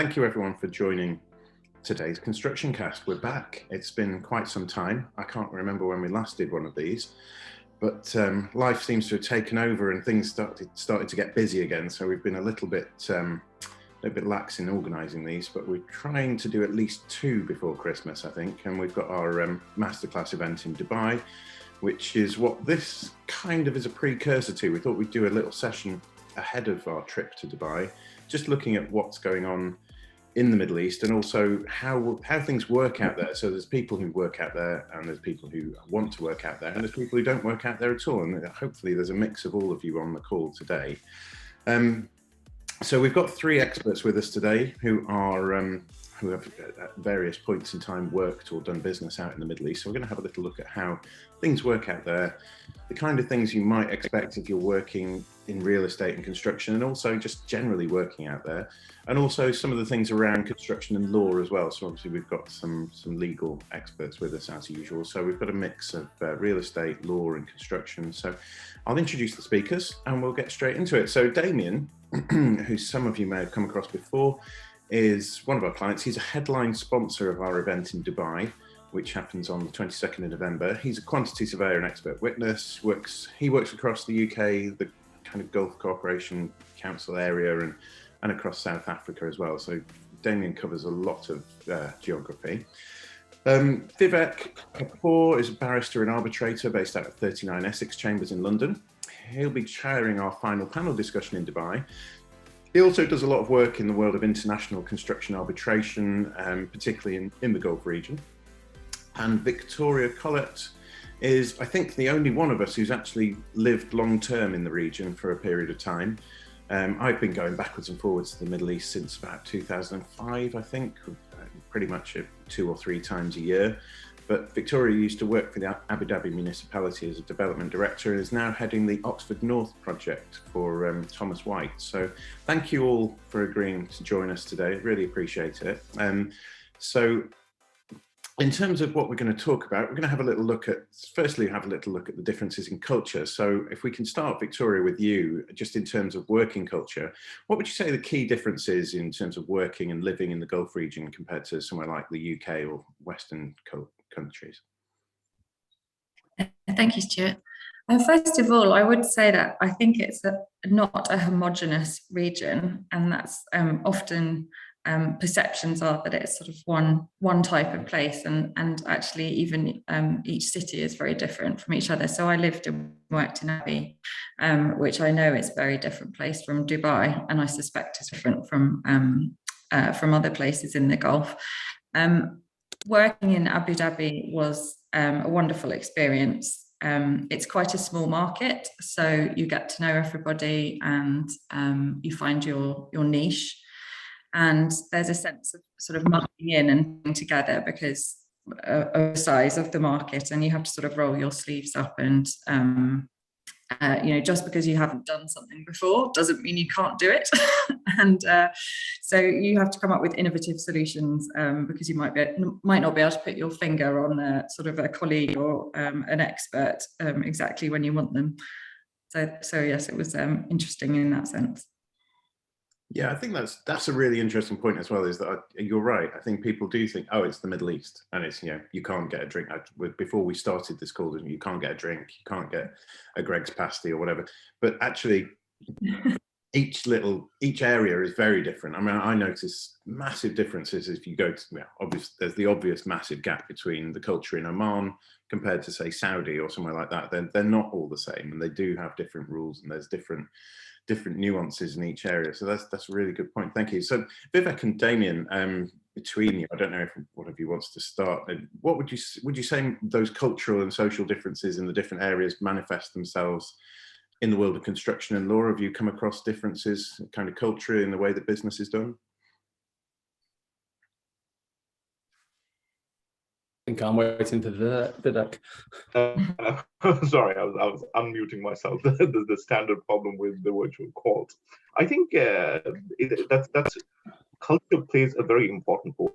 thank you everyone for joining today's Construction Cast. We're back. It's been quite some time. I can't remember when we last did one of these, but life seems to have taken over and things started to get busy again. So we've been a little bit lax in organising these, but we're trying to do at least 2 before Christmas, I think. And we've got our Masterclass event in Dubai, which is what this kind of is a precursor to. We thought we'd do a little session ahead of our trip to Dubai, just looking at what's going on in the Middle East and also how things work out there. So there's people who work out there and there's people who want to work out there and there's people who don't work out there at all. And hopefully there's a mix of all of you on the call today. So we've got 3 experts with us today who have at various points in time worked or done business out in the Middle East. So we're going to have a little look at how things work out there, the kind of things you might expect if you're working in real estate and construction, and also just generally working out there, and also some of the things around construction and law as well. So obviously we've got some legal experts with us as usual. So we've got a mix of real estate, law and construction. So I'll introduce the speakers and we'll get straight into it. So Damian, who some of you may have come across before, is one of our clients. He's a headline sponsor of our event in Dubai, which happens on the 22nd of November. He's a quantity surveyor and expert witness. He works across the UK, the kind of Gulf Cooperation Council area, and across South Africa as well. So Damian covers a lot of geography. Vivek Kapoor is a barrister and arbitrator based out of 39 Essex Chambers in London. He'll be chairing our final panel discussion in Dubai. He also does a lot of work in the world of international construction arbitration, particularly in the Gulf region. And Victoria Collett is, I think, the only one of us who's actually lived long-term in the region for a period of time. I've been going backwards and forwards to the Middle East since about 2005, I think, pretty much 2 or 3 times a year. But Victoria used to work for the Abu Dhabi municipality as a development director and is now heading the Oxford North project for Thomas White. So thank you all for agreeing to join us today. Really appreciate it. So in terms of what we're going to talk about, we're going to have a little look at, firstly, have a little look at the differences in culture. So if we can start, Victoria, with you, just in terms of working culture, what would you say the key difference is in terms of working and living in the Gulf region compared to somewhere like the UK or Western countries? Thank you, Stuart. First of all, I would say that I think it's not a homogenous region, and that's often perceptions are that it's sort of one type of place, and actually even each city is very different from each other. So I lived and worked in Abu Dhabi, which I know is a very different place from Dubai, and I suspect is different from other places in the Gulf. Working in Abu Dhabi was a wonderful experience. It's quite a small market, so you get to know everybody and you find your niche. And there's a sense of sort of mucking in and being together because of the size of the market, and you have to sort of roll your sleeves up and just because you haven't done something before doesn't mean you can't do it. And so you have to come up with innovative solutions because you might not be able to put your finger on sort of a colleague or an expert exactly when you want them. So yes, it was interesting in that sense. Yeah, I think that's a really interesting point as well, is that you're right. I think people do think, oh, it's the Middle East and it's, you can't get a drink. Before we started this call, you can't get a drink, you can't get a Greg's pasty or whatever. But actually, each area is very different. I mean, I notice massive differences if you go to, there's the obvious massive gap between the culture in Oman compared to, say, Saudi or somewhere like that. They're not all the same, and they do have different rules, and there's different nuances in each area. So that's a really good point. Thank you. So Vivek and Damian, between you, I don't know if one of you wants to start. What would you say those cultural and social differences in the different areas manifest themselves in the world of construction and law? Have you come across differences, kind of culture in the way that business is done? I think I'm waiting for Vivek. Sorry, I was unmuting myself. The standard problem with the virtual calls. I think that's culture plays a very important role,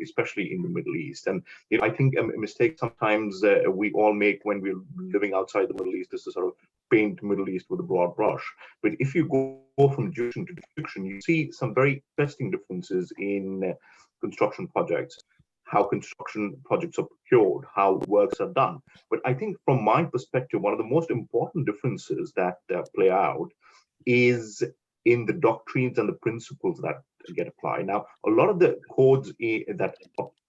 especially in the Middle East. And I think a mistake sometimes we all make when we're living outside the Middle East is to sort of paint Middle East with a broad brush. But if you go from jurisdiction to jurisdiction, you see some very interesting differences in construction projects, how construction projects are procured, how works are done. But I think from my perspective, one of the most important differences that play out is in the doctrines and the principles that get applied. Now, a lot of the codes that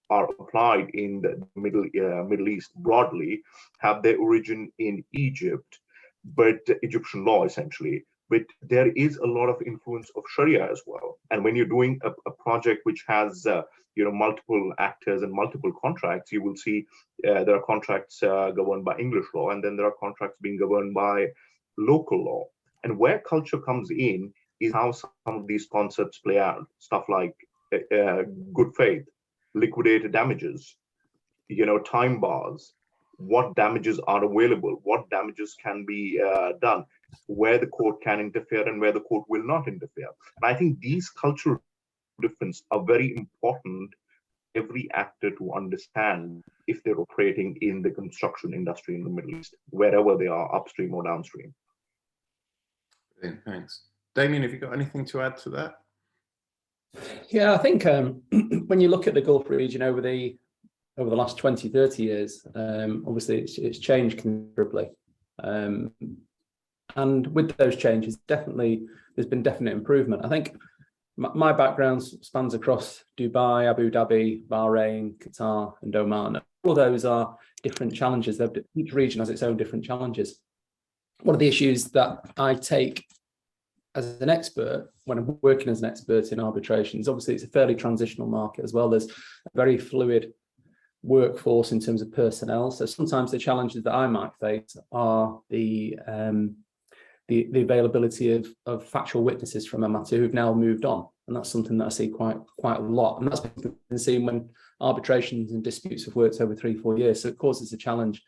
are applied in the Middle East broadly have their origin in Egypt, but Egyptian law essentially. But there is a lot of influence of Sharia as well. And when you're doing a project which has multiple actors and multiple contracts, you will see there are contracts governed by English law, and then there are contracts being governed by local law. And where culture comes in is how some of these concepts play out. Stuff like good faith, liquidated damages, time bars, what damages are available, what damages can be done, where the court can interfere and where the court will not interfere. And I think these cultural differences are very important for every actor to understand if they're operating in the construction industry in the Middle East, wherever they are, upstream or downstream. Brilliant, thanks. Damian, have you got anything to add to that? Yeah, I think when you look at the Gulf region over the last 20, 30 years, obviously it's changed considerably. And with those changes, there's been definite improvement. I think my background spans across Dubai, Abu Dhabi, Bahrain, Qatar, and Oman. All of those are different challenges. Each region has its own different challenges. One of the issues that I take as an expert when I'm working as an expert in arbitration is obviously it's a fairly transitional market as well. There's a very fluid workforce in terms of personnel. So sometimes the challenges that I might face are the availability of factual witnesses from a matter who've now moved on. And that's something that I see quite a lot. And that's been seen when arbitrations and disputes have worked over 3-4 years. So it causes a challenge.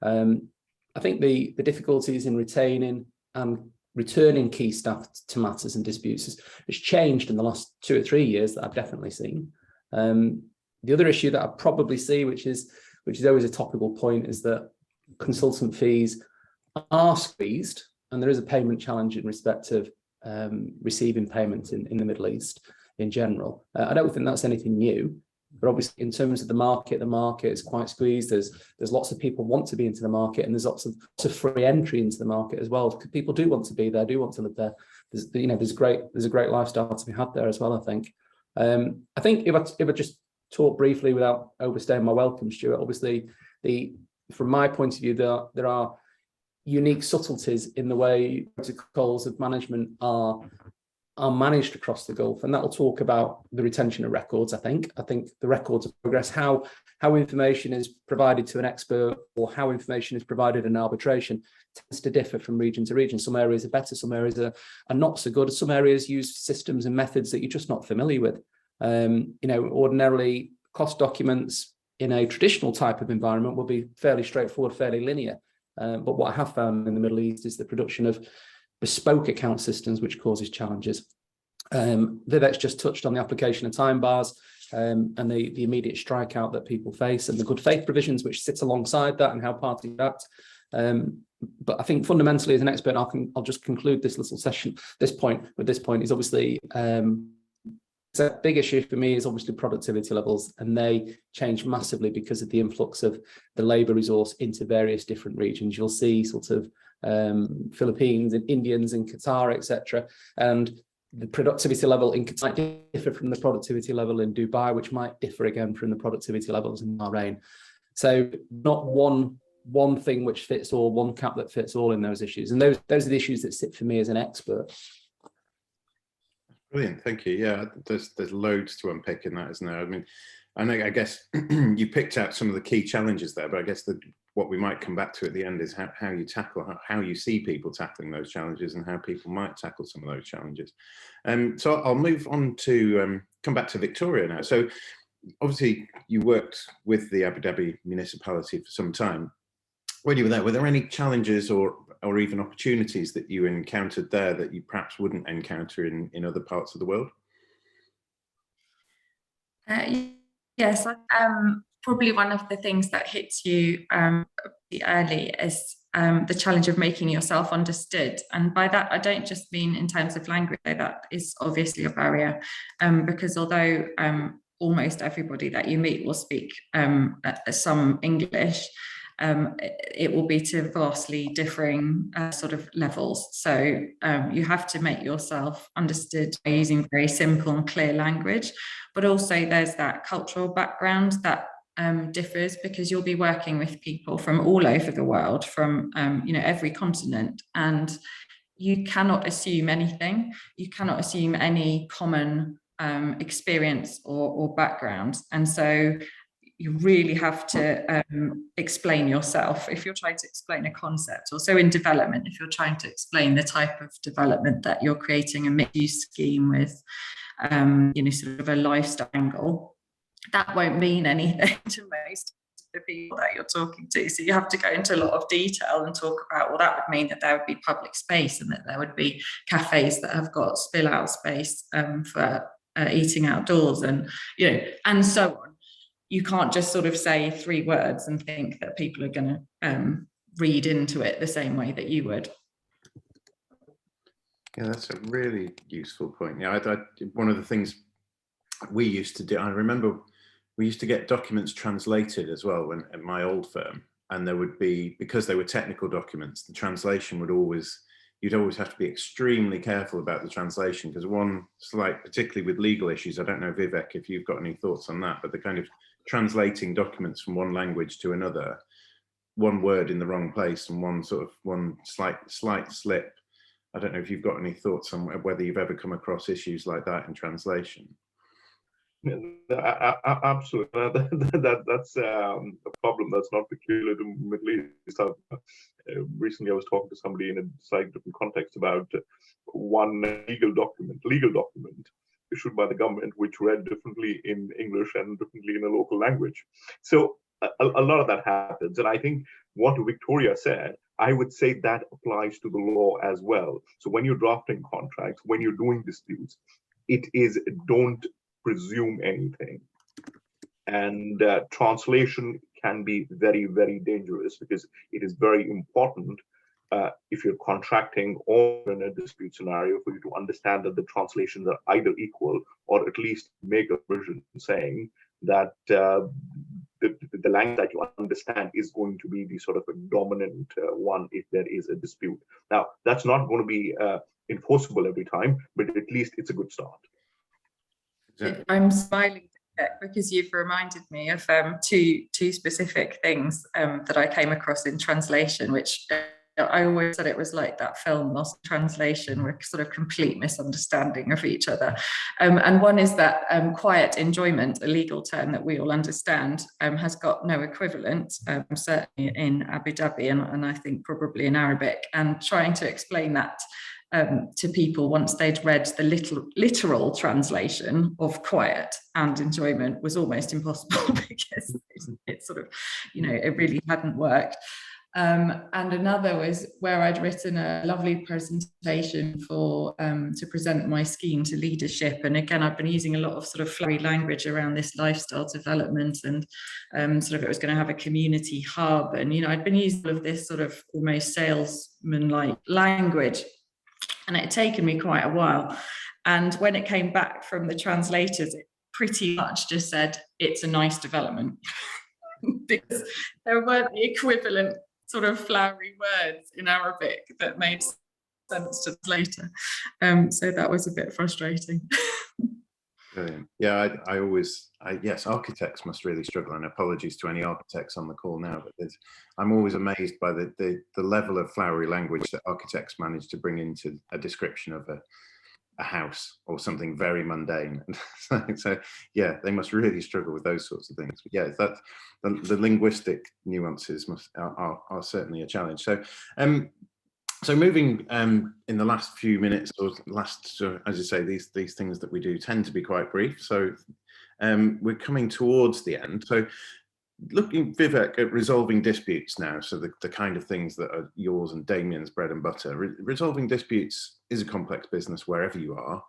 I think the difficulties in retaining and returning key staff to matters and disputes has changed in the last 2 or 3 years that I've definitely seen. The other issue that I probably see, which is always a topical point, is that consultant fees are squeezed, and there is a payment challenge in respect of receiving payments in the Middle East in general. I don't think that's anything new, but obviously in terms of the market is quite squeezed. There's lots of people want to be into the market, and there's lots of free entry into the market as well. People do want to be there, do want to live there. There's a great lifestyle to be had there as well, I think. I think if I just talk briefly without overstaying my welcome, Stuart, obviously from my point of view, there are unique subtleties in the way protocols of management are managed across the Gulf, and that will talk about the retention of records. I think the records of progress, how information is provided to an expert or how information is provided in arbitration tends to differ from region to region. Some areas are better, some areas are not so good. Some areas use systems and methods that you're just not familiar with. Ordinarily cost documents in a traditional type of environment will be fairly straightforward, fairly linear. But what I have found in the Middle East is the production of bespoke account systems, which causes challenges. Vivek's just touched on the application of time bars and the immediate strikeout that people face, and the good faith provisions which sit alongside that and how parties act. But I think fundamentally, as an expert, I'll just conclude this little session. This point is obviously a big issue for me is obviously productivity levels, and they change massively because of the influx of the labour resource into various different regions. You'll see sort of Philippines and Indians in Qatar, etc. And the productivity level in Qatar might differ from the productivity level in Dubai, which might differ again from the productivity levels in Bahrain. So not one thing which fits all, one cap that fits all in those issues. And those are the issues that sit for me as an expert. Brilliant, thank you. Yeah, there's loads to unpick in that, isn't there? I mean, I guess you picked out some of the key challenges there, but I guess what we might come back to at the end is how you tackle, how you see people tackling those challenges and how people might tackle some of those challenges. So I'll move on to come back to Victoria now. So obviously you worked with the Abu Dhabi municipality for some time. When you were there, were there any challenges or even opportunities that you encountered there that you perhaps wouldn't encounter in other parts of the world? Yes, probably one of the things that hits you early is the challenge of making yourself understood. And by that, I don't just mean in terms of language, though that is obviously a barrier, because although almost everybody that you meet will speak some English, it will be to vastly differing sort of levels. So you have to make yourself understood by using very simple and clear language, but also there's that cultural background that differs, because you'll be working with people from all over the world, from every continent, and you cannot assume anything. You cannot assume any common experience or background, and so you really have to explain yourself if you're trying to explain a concept. Also in development, if you're trying to explain the type of development that you're creating, a mixed-use scheme with sort of a lifestyle angle, that won't mean anything to most of the people that you're talking to. So you have to go into a lot of detail and talk about, well, that would mean that there would be public space and that there would be cafes that have got spill out space for eating outdoors, and and so on. You can't just sort of say 3 words and think that people are going to read into it the same way that you would. Yeah, that's a really useful point. Yeah, one of the things we used to do, I remember we used to get documents translated as well at my old firm, and there would be, because they were technical documents, the translation you'd always have to be extremely careful about the translation, because particularly with legal issues, I don't know, Vivek, if you've got any thoughts on that, but the kind of translating documents from one language to another, one word in the wrong place and one slight slip. I don't know if you've got any thoughts on whether you've ever come across issues like that in translation. Absolutely. That's a problem that's not peculiar to Middle East. Recently, I was talking to somebody in a slightly different context about one legal document issued by the government, which read differently in English and differently in a local language. So a lot of that happens. And I think what Victoria said, I would say that applies to the law as well. So when you're drafting contracts, when you're doing disputes, it is don't presume anything. And translation can be very, very dangerous, because it is very important if you're contracting or in a dispute scenario for you to understand that the translations are either equal, or at least make a provision saying that the language that you understand is going to be the sort of a dominant one if there is a dispute. Now, that's not going to be enforceable every time, but at least it's a good start. I'm smiling because you've reminded me of two specific things that I came across in translation, which I always said it was like that film Lost in Translation, with sort of complete misunderstanding of each other. And one is that quiet enjoyment, a legal term that we all understand, has got no equivalent, certainly in Abu Dhabi, and I think probably in Arabic. And trying to explain that to people once they'd read the literal translation of quiet and enjoyment was almost impossible, because it sort of, it really hadn't worked. And another was where I'd written a lovely presentation for to present my scheme to leadership. And again, I've been using a lot of sort of flowery language around this lifestyle development, and sort of it was going to have a community hub. And, I'd been using all of this sort of almost salesman-like language. And it had taken me quite a while. And when it came back from the translators, it pretty much just said, it's a nice development. Because there weren't the equivalent sort of flowery words in Arabic that made sense to us later. So that was a bit frustrating. Brilliant. Yeah, yes, architects must really struggle, and apologies to any architects on the call now, but I'm always amazed by the level of flowery language that architects manage to bring into a description of a house or something very mundane. So yeah, they must really struggle with those sorts of things. But yeah, that the linguistic nuances are certainly a challenge. So moving in the last few minutes, or as you say, these things that we do tend to be quite brief. So we're coming towards the end. So looking, Vivek, at resolving disputes now, so the kind of things that are yours and Damian's bread and butter. Resolving disputes is a complex business wherever you are.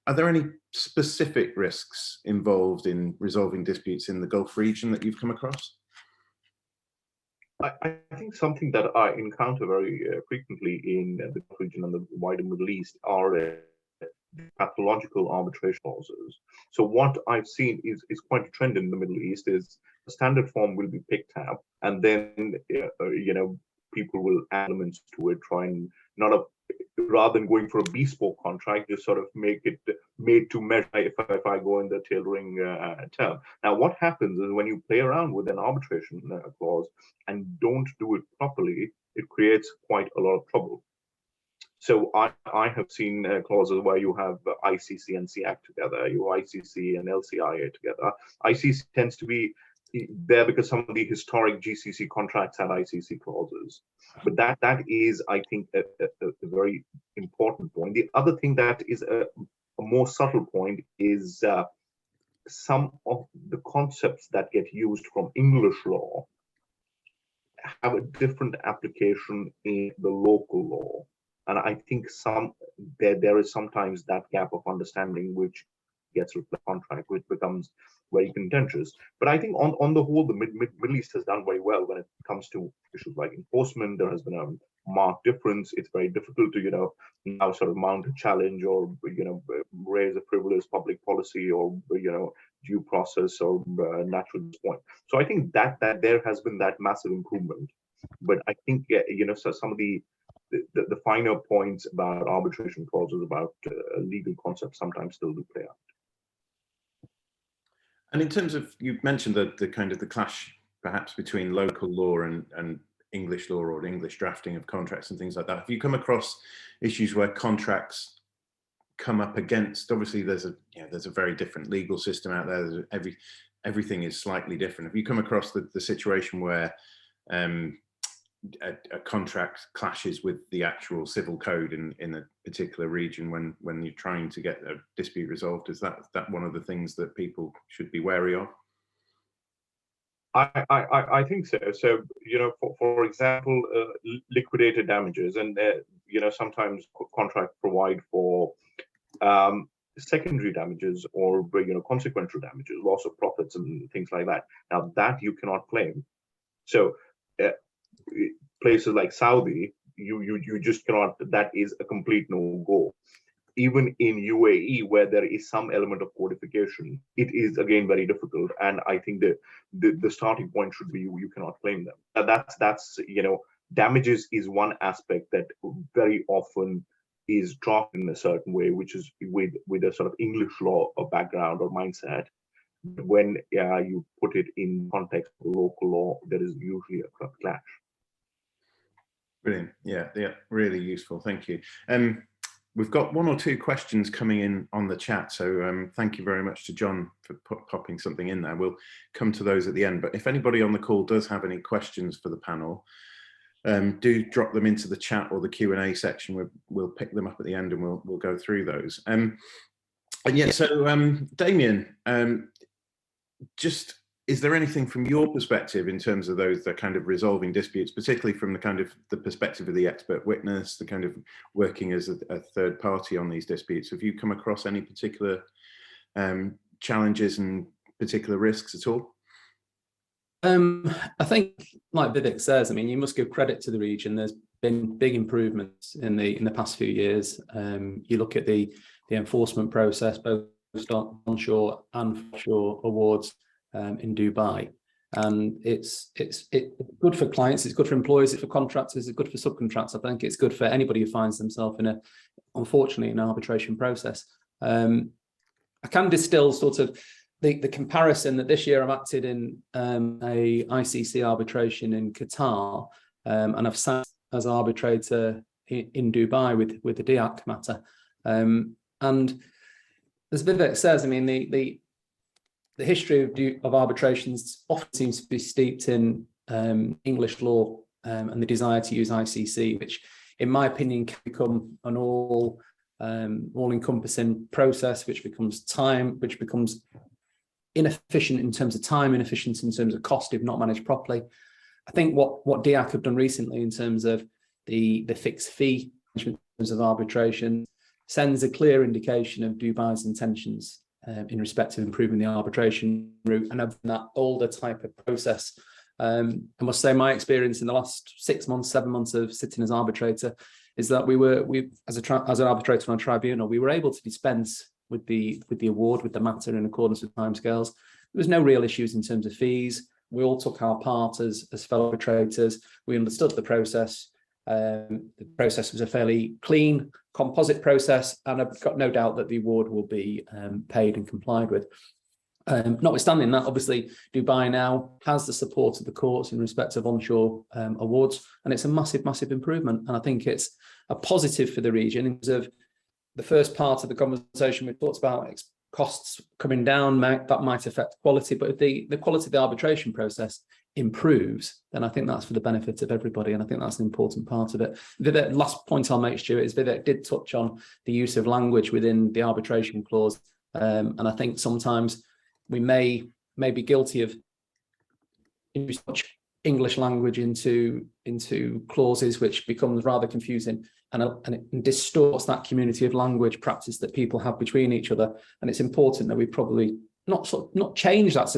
Are there any specific risks involved in resolving disputes in the Gulf region that you've come across? I think something that I encounter very frequently in the region and the wider Middle East are pathological arbitration clauses. So what I've seen is quite a trend in the Middle East is the standard form will be picked up, and then people will add elements to it, try and not a rather than going for a bespoke contract, just sort of make it made to measure if I go in the tailoring term. Now, what happens is when you play around with an arbitration clause and don't do it properly, it creates quite a lot of trouble. So I have seen clauses where you have ICC and SIAC together, you ICC and LCIA together. ICC tends to be there because some of the historic GCC contracts had ICC clauses. But that is, I think, a very important point. The other thing that is a more subtle point is some of the concepts that get used from English law have a different application in the local law. And I think there is sometimes that gap of understanding which gets reflected in the contract, which becomes very contentious. But I think on the whole, the Middle East has done very well when it comes to issues like enforcement. There has been a marked difference. It's very difficult to now sort of mount a challenge or raise a frivolous public policy or due process or natural point. So I think that there has been that massive improvement. But I think so some of the finer points about arbitration clauses, about legal concepts sometimes still do play out. And in terms of, you mentioned the kind of the clash perhaps between local law and English law or English drafting of contracts and things like that. Have you come across issues where contracts come up against, obviously there's a very different legal system out there, everything is slightly different. Have you come across the situation where a contract clashes with the actual civil code in a particular region when you're trying to get a dispute resolved? Is that one of the things that people should be wary of? I think so. So for example, liquidated damages, and sometimes contracts provide for secondary damages or consequential damages, loss of profits and things like that. Now that you cannot claim. So places like Saudi, you just cannot. That is a complete no-go. Even in UAE, where there is some element of codification, it is again very difficult. And I think the starting point should be you cannot claim them. That's damages is one aspect that very often is dropped in a certain way, which is with a sort of English law or background or mindset. When you put it in context of local law, there is usually a clash. Brilliant. Yeah, really useful. Thank you. We've got one or two questions coming in on the chat, so thank you very much to John for popping something in there. We'll come to those at the end, but if anybody on the call does have any questions for the panel, do drop them into the chat or the Q&A section. We'll pick them up at the end and we'll go through those. And yeah, so Damian, just is there anything from your perspective in terms of those that kind of resolving disputes, particularly from the kind of the perspective of the expert witness, the kind of working as a third party on these disputes? Have you come across any particular challenges and particular risks at all? I think, like Vivek says, I mean, you must give credit to the region. There's been big improvements in the past few years. You look at the enforcement process, both onshore and offshore awards in Dubai, and it's good for clients, it's good for employers, it's for contractors, it's good for subcontractors. I think it's good for anybody who finds themselves unfortunately in an arbitration process. I can distill sort of the comparison that this year I've acted in a ICC arbitration in Qatar, and I've sat as arbitrator in Dubai with the DIAC matter, and as Vivek says, I mean the history of arbitrations often seems to be steeped in English law and the desire to use ICC, which, in my opinion, can become an all-encompassing process, which becomes inefficient in terms of time, inefficient in terms of cost if not managed properly. I think what DIAC have done recently in terms of the fixed fee management in terms of arbitration sends a clear indication of Dubai's intentions in respect of improving the arbitration route, and of that older type of process I must say my experience in the last 6 months, 7 months of sitting as arbitrator is that we as an arbitrator on a tribunal, we were able to dispense with the award, with the matter in accordance with timescales. There was no real issues in terms of fees. We all took our part as fellow arbitrators. We understood the process. The process was a fairly clean composite process, and I've got no doubt that the award will be paid and complied with. Notwithstanding that, obviously, Dubai now has the support of the courts in respect of onshore awards, and it's a massive, massive improvement. And I think it's a positive for the region in terms of the first part of the conversation. We talked about costs coming down, that might affect quality, but if the quality of the arbitration process improves, then I think that's for the benefit of everybody, and I think that's an important part of it. Vivek, last point I'll make, Stuart, is Vivek did touch on the use of language within the arbitration clause, and I think sometimes we may be guilty of using much English language into clauses, which becomes rather confusing, and it distorts that community of language practice that people have between each other. And it's important that we probably not change that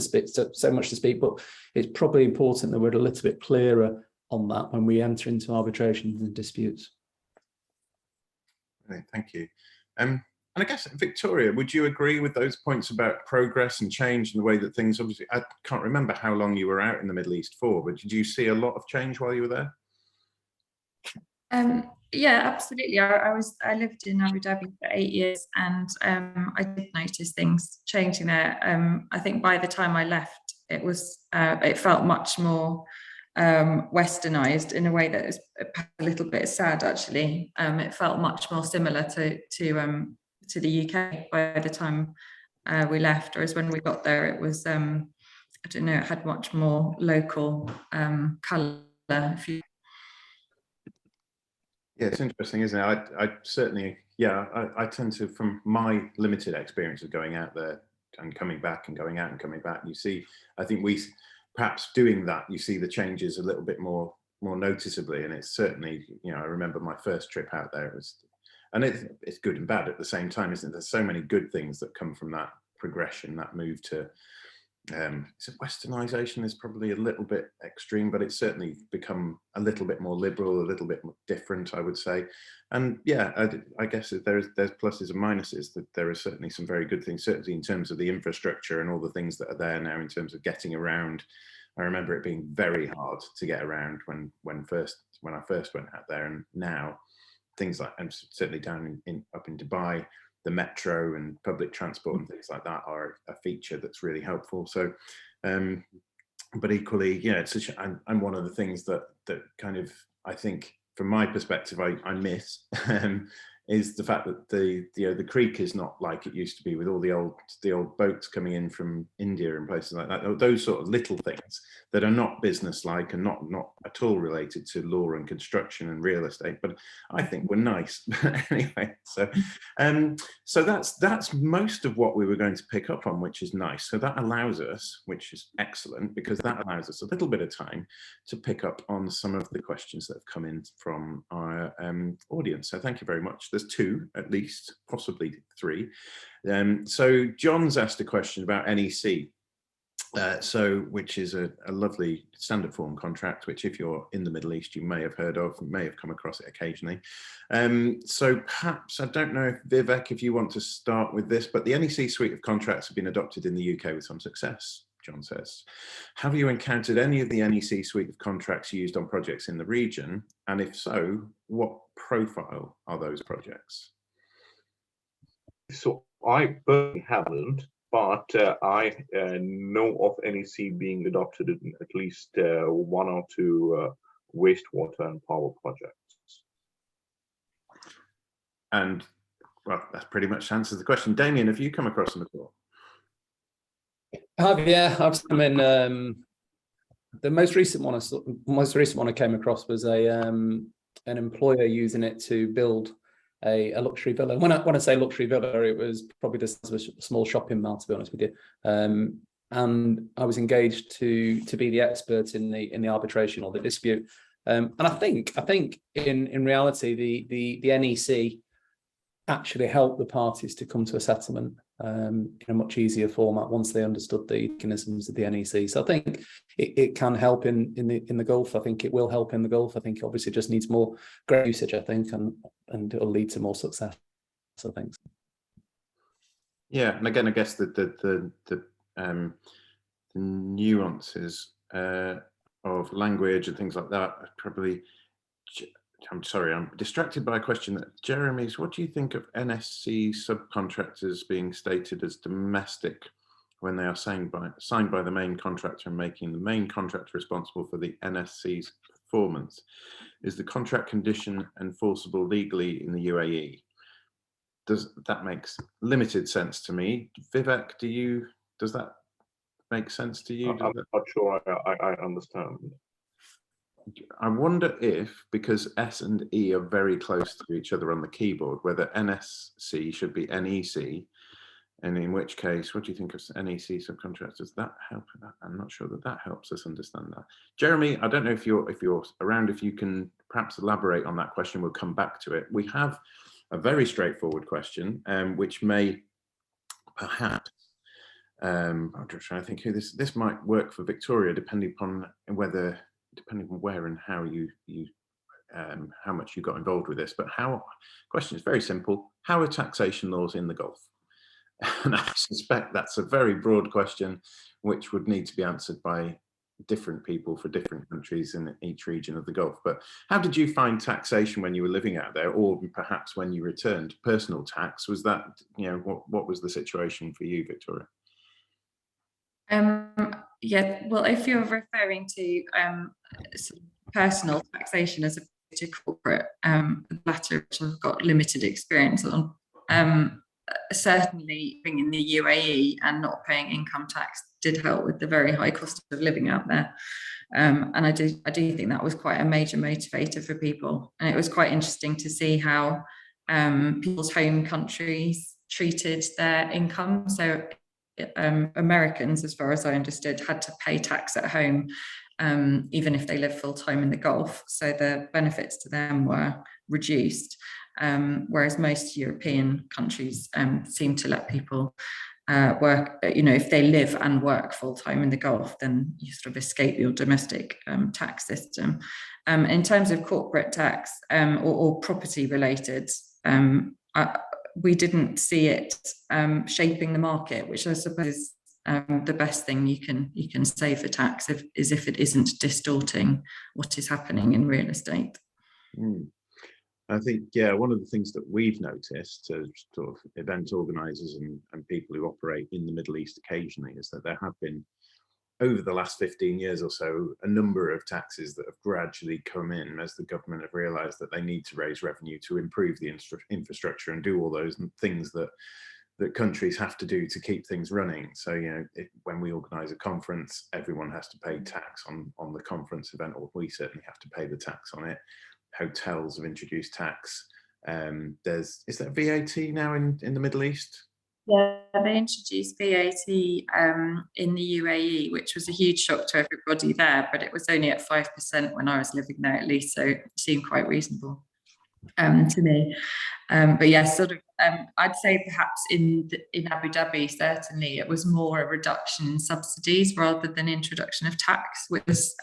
so much to speak, but it's probably important that we're a little bit clearer on that when we enter into arbitrations and disputes. Thank you. And I guess, Victoria, would you agree with those points about progress and change and the way that things, obviously, I can't remember how long you were out in the Middle East for, but did you see a lot of change while you were there? Yeah, absolutely. I lived in Abu Dhabi for 8 years, and I did notice things changing there. I think by the time I left, it felt much more westernized in a way that is a little bit sad, actually. It felt much more similar to the UK by the time we left, whereas when we got there, it was I don't know, it had much more local colour. Yeah, it's interesting, isn't it? I certainly, yeah, I tend to, from my limited experience of going out there and coming back and going out and coming back, you see, I think we perhaps doing that, you see the changes a little bit more noticeably. And it's certainly, you know, I remember my first trip out there, and it's good and bad at the same time, isn't it? There's so many good things that come from that progression, that move to westernization is probably a little bit extreme, but it's certainly become a little bit more liberal, a little bit more different, I would say. And yeah, I guess there's pluses and minuses. That there are certainly some very good things, certainly in terms of the infrastructure and all the things that are there now in terms of getting around. I remember it being very hard to get around when I first went out there, and now things like, and certainly down up in Dubai, the metro and public transport and things like that are a feature that's really helpful. So, but equally, yeah, it's and one of the things that kind of, I think, from my perspective, I miss is the fact that the creek is not like it used to be, with all the old boats coming in from India and places like that. Those sort of little things that are not business-like and not at all related to law and construction and real estate, but I think were nice. Anyway, so that's most of what we were going to pick up on, which is nice. So that allows us, which is excellent, because that allows us a little bit of time to pick up on some of the questions that have come in from our audience. So thank you very much. There's 2 at least, possibly 3. So John's asked a question about NEC, which is a lovely standard form contract, which if you're in the Middle East, you may have heard of, may have come across it occasionally. So perhaps, I don't know, Vivek, if you want to start with this, but the NEC suite of contracts have been adopted in the UK with some success, John says. Have you encountered any of the NEC suite of contracts used on projects in the region? And if so, what profile are those projects? So I personally haven't, but I know of NEC being adopted in at least 1 or 2 wastewater and power projects. And well, that pretty much answers the question. Damian, have you come across them at all? Yeah, I mean, the most recent one I came across was an employer using it to build a luxury villa. When I say luxury villa, it was probably the size of a small shopping mall, to be honest with you. And I was engaged to be the expert in the arbitration or the dispute. And I think in reality the NEC actually help the parties to come to a settlement in a much easier format once they understood the mechanisms of the NEC. So I think it can help in the Gulf. I think it will help in the Gulf. I think it obviously just needs more great usage, I think, and it'll lead to more success, I think. Yeah, and again, I guess the nuances of language and things like that are probably. I'm sorry, I'm distracted by a question that Jeremy's. What do you think of NSC subcontractors being stated as domestic when they are signed by the main contractor and making the main contractor responsible for the NSC's performance? Is the contract condition enforceable legally in the UAE? That makes limited sense to me. Vivek, does that make sense to you? I'm not sure I understand. I wonder if, because S and E are very close to each other on the keyboard, whether NSC should be NEC, and in which case, what do you think of NEC subcontractors? Does that help? I'm not sure that helps us understand that. Jeremy, I don't know if you're around, if you can perhaps elaborate on that question. We'll come back to it. We have a very straightforward question, which may perhaps, I'm just trying to think who this might work for Victoria, depending on where and how how much you got involved with this. But question is very simple: how are taxation laws in the Gulf? And I suspect that's a very broad question, which would need to be answered by different people for different countries in each region of the Gulf. But how did you find taxation when you were living out there, or perhaps when you returned? Personal tax, was that, what was the situation for you, Victoria? Yeah, well, if you're referring to sort of personal taxation as opposed to corporate, the latter, which I've got limited experience on, certainly living in the UAE and not paying income tax did help with the very high cost of living out there. And I do think that was quite a major motivator for people. And it was quite interesting to see how people's home countries treated their income. So Americans, as far as I understood, had to pay tax at home, even if they live full time in the Gulf. So the benefits to them were reduced, whereas most European countries seem to let people work. If they live and work full time in the Gulf, then you sort of escape your domestic tax system. In terms of corporate tax or property related, we didn't see it shaping the market, which I suppose is the best thing you can say for tax is if it isn't distorting what is happening in real estate. I think, yeah, one of the things that we've noticed as sort of event organisers and people who operate in the Middle East occasionally is that there have been, over the last 15 years or so, a number of taxes that have gradually come in as the government have realised that they need to raise revenue to improve the infrastructure and do all those things that countries have to do to keep things running. So, when we organise a conference, everyone has to pay tax on the conference event, or we certainly have to pay the tax on it. Hotels have introduced tax. Is there VAT now in the Middle East? Yeah, they introduced VAT in the UAE, which was a huge shock to everybody there, but it was only at 5% when I was living there, at least, so it seemed quite reasonable to me. But yeah, sort of, I'd say perhaps in Abu Dhabi, certainly it was more a reduction in subsidies rather than introduction of tax, which was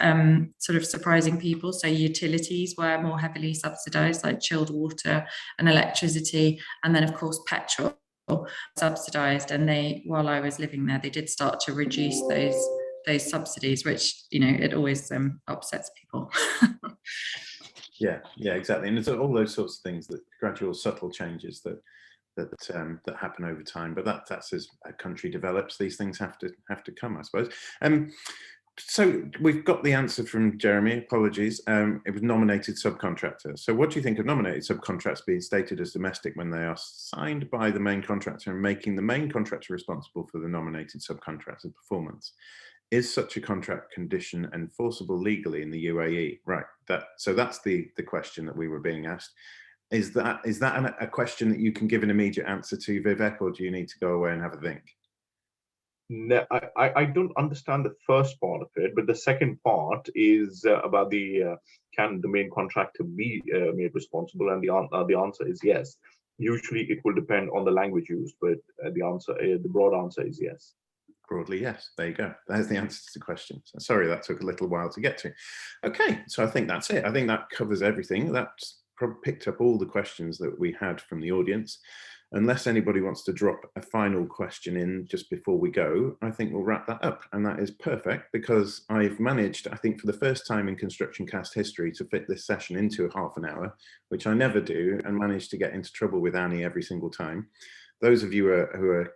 sort of surprising people. So utilities were more heavily subsidized, like chilled water and electricity, and then of course petrol subsidized. And while I was living there, they did start to reduce those subsidies, which it always upsets people. Yeah, exactly. And it's all those sorts of things, that gradual, subtle changes that happen over time. But that's as a country develops, these things have to come, I suppose. So we've got the answer from Jeremy. Apologies. It was nominated subcontractor. So what do you think of nominated subcontracts being stated as domestic when they are signed by the main contractor and making the main contractor responsible for the nominated subcontractor's performance? Is such a contract condition enforceable legally in the UAE? Right. So that's the question that we were being asked. Is that a question that you can give an immediate answer to, Vivek, or do you need to go away and have a think? No, I don't understand the first part of it, but the second part is about can the main contractor be made responsible, and the answer is yes. usually it will depend on the language used, but the broad answer is yes. Broadly, yes. There you go. There's the answer to the question. So sorry that took a little while to get to. Okay, so I think that's it. I think that covers everything. That's probably picked up all the questions that we had from the audience. Unless anybody wants to drop a final question in just before we go, I think we'll wrap that up. And that is perfect, because I've managed, I think for the first time in Construction Cast history, to fit this session into half an hour, which I never do, and managed to get into trouble with Annie every single time. Those of you who are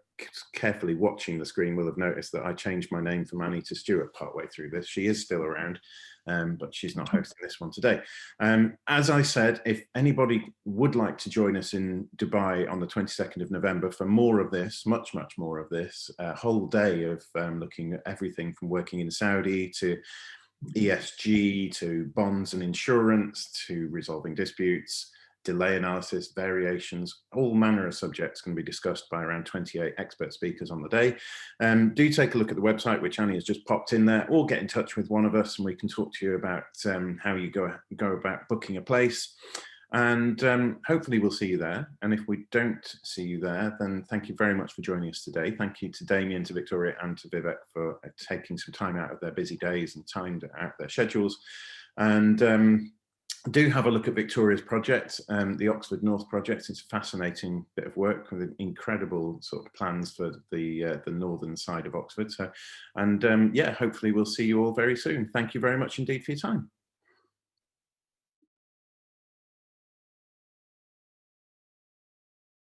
carefully watching the screen will have noticed that I changed my name from Annie to Stuart partway through this. She is still around, but she's not hosting this one today. As I said, if anybody would like to join us in Dubai on the 22nd of November for more of this, much more of this, a whole day of looking at everything from working in Saudi to ESG to bonds and insurance to resolving disputes, delay analysis, variations, all manner of subjects can be discussed by around 28 expert speakers on the day. Do take a look at the website, which Annie has just popped in there, or get in touch with one of us and we can talk to you about how you go about booking a place. And hopefully we'll see you there. And if we don't see you there, then thank you very much for joining us today. Thank you to Damian, to Victoria and to Vivek for taking some time out of their busy days and timed out their schedules. And do have a look at Victoria's project, the Oxford North project. It's a fascinating bit of work with incredible sort of plans for the northern side of Oxford. So, and yeah, hopefully we'll see you all very soon. Thank you very much indeed for your time.